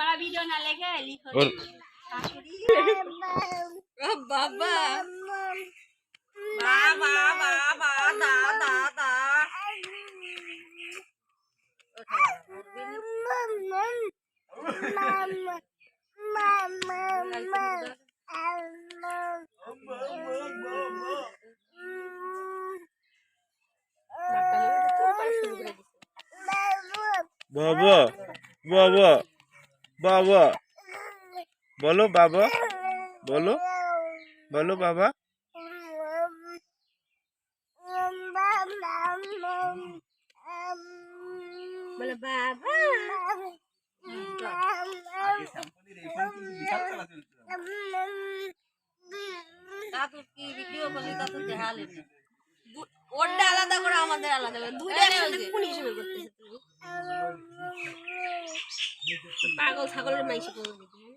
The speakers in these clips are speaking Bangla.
हमारा वीडियो ना लेके लिखो बाबा बाबा बाबा दा दा दा बाबा बाबा बाबा बोलो बाबा बोलो बोलो बाबा बोलो बाबा দাদু কি ভিডিও করলি তা তো দেখা লেনি ওটা আলাদা করে আমাদের আলাদা করে দুইটা একসাথে কোন হিসেবে করতেছ তুমি পাগল ছাগলের মাইশি করে দিবি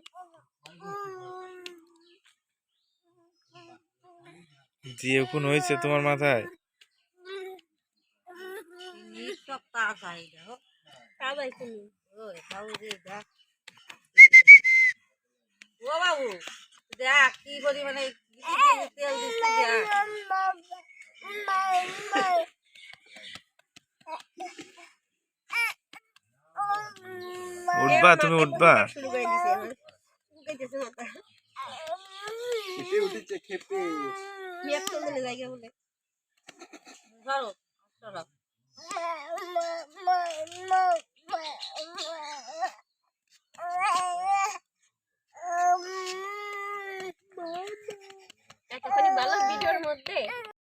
দিয়ে কোন হয়েছে তোমার মাথায় সব তাজা এটা তাজাই তুমি ওই বাবু রে দেখ ও বাবু দেখ কি করি মানে তেল দিচ্ছি দেখ উঠবা তুমি উঠবা শুরু করে দিছে উঠাইতেছে মাথা খেপে উঠেছে খেপে মেপ তো মিলে জায়গা বলে ধরো ধরো এতখানি ভালো ভিডিওর মধ্যে